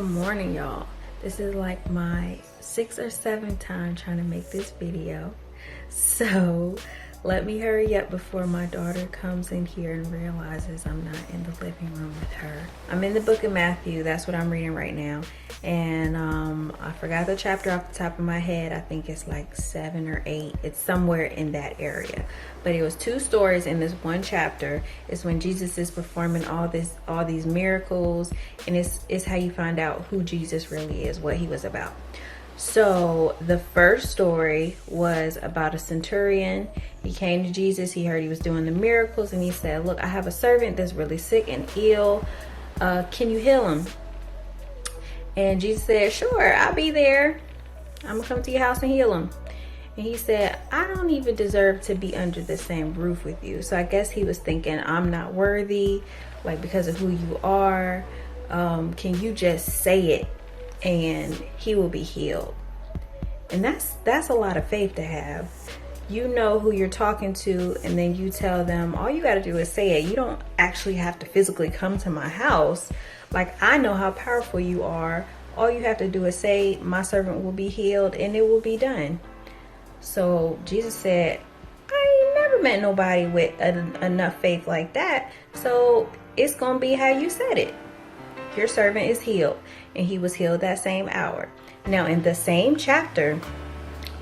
Good morning, y'all. This is like my 6th or 7th time trying to make this video. So let me hurry up before my daughter comes in here and realizes I'm not in the living room with her. I'm in the book of Matthew. That's what I'm reading right now. And I forgot the chapter off the top of my head. I think it's like 7 or 8. It's somewhere in that area. But it was 2 stories in this one chapter. It's when Jesus is performing all these miracles, and it's how you find out who Jesus really is, what he was about. So the first story was about a centurion. He came to Jesus. He heard he was doing the miracles, and he said, look, I have a servant that's really sick and ill. Can you heal him? And Jesus said, sure, I'll be there. I'm gonna come to your house and heal him. And he said, I don't even deserve to be under the same roof with you. So I guess he was thinking, I'm not worthy, like because of who you are. Can you just say it and he will be healed? And that's a lot of faith to have. You know who you're talking to, and then you tell them, all you got to do is say it. You don't actually have to physically come to my house. Like, I know how powerful you are. All you have to do is say, my servant will be healed, and it will be done. So Jesus said, I ain't never met nobody with enough faith like that. So it's going to be how you said it. Your servant is healed. And he was healed that same hour. Now, in the same chapter,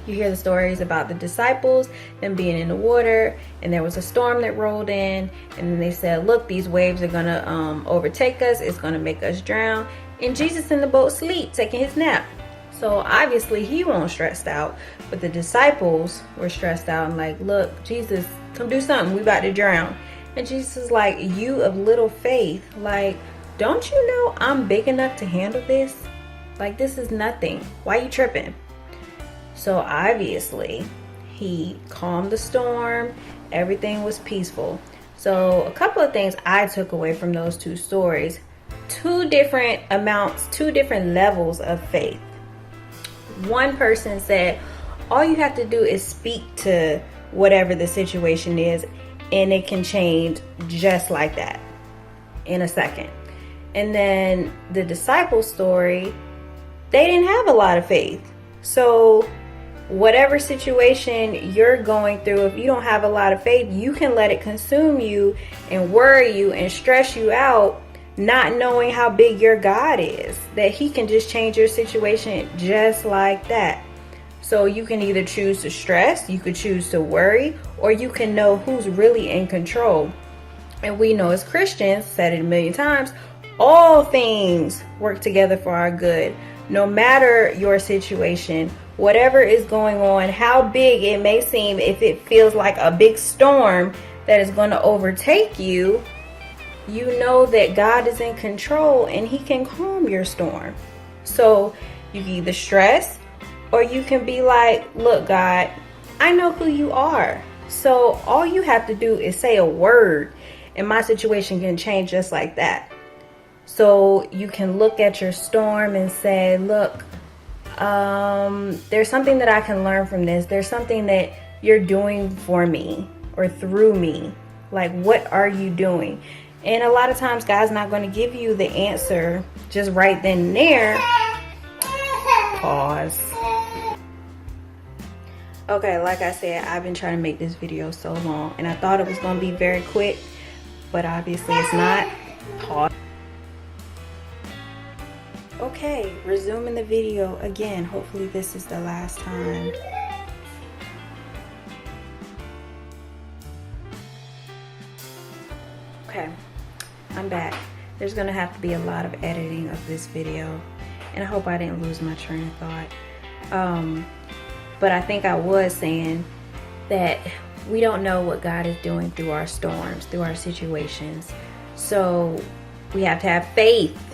you hear the stories about the disciples, them being in the water, and there was a storm that rolled in, and then they said, look, these waves are gonna overtake us, it's gonna make us drown. And Jesus in the boat sleep, taking his nap. So obviously he wasn't stressed out, but the disciples were stressed out and like, look, Jesus, come do something, we about to drown. And Jesus is like, you of little faith, like, don't you know I'm big enough to handle this? Like, this is nothing. Why you tripping? So obviously he calmed the storm. Everything was peaceful. So a couple of things I took away from those 2 stories. 2 different amounts, 2 different levels of faith. One person said, all you have to do is speak to whatever the situation is, and it can change just like that in a second. And then the disciple story, they didn't have a lot of faith. So whatever situation you're going through, if you don't have a lot of faith, you can let it consume you and worry you and stress you out, not knowing how big your God is, that he can just change your situation just like that. So you can either choose to stress, you could choose to worry, or you can know who's really in control. And we know as Christians, said it a million times, all things work together for our good. No matter your situation, whatever is going on, how big it may seem, if it feels like a big storm that is going to overtake you, you know that God is in control and he can calm your storm. So you can either stress, or you can be like, look, God, I know who you are. So all you have to do is say a word and my situation can change just like that. So you can look at your storm and say, look, there's something that I can learn from this. There's something that you're doing for me or through me. Like, what are you doing? And a lot of times God's not going to give you the answer just right then and there. Pause. Okay, like I said, I've been trying to make this video so long, and I thought it was going to be very quick, but obviously it's not. Pause. Okay, resuming the video again. Hopefully this is the last time. Okay, I'm back. There's gonna have to be a lot of editing of this video, and I hope I didn't lose my train of thought. But I think I was saying that we don't know what God is doing through our storms, through our situations. So we have to have faith.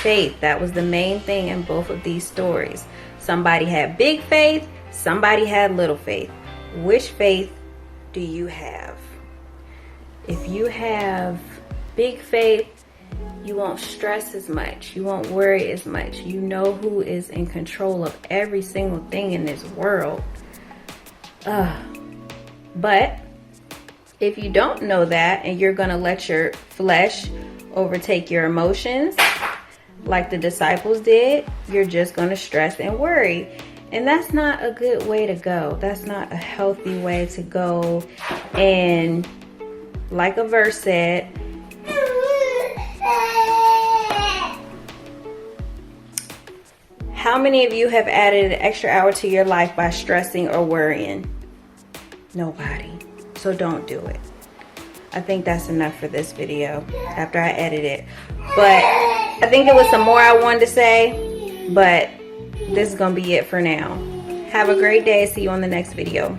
Faith, that was the main thing in both of these stories. Somebody had big faith, somebody had little faith. Which faith do you have? If you have big faith, you won't stress as much, you won't worry as much. You know who is in control of every single thing in this world. But if you don't know that, and you're gonna let your flesh overtake your emotions, like the disciples did, you're just going to stress and worry. And that's not a good way to go. That's not a healthy way to go. And like a verse said, how many of you have added an extra hour to your life by stressing or worrying? Nobody. So don't do it. I think that's enough for this video after I edit it. But I think there was some more I wanted to say, but this is going to be it for now. Have a great day. See you on the next video.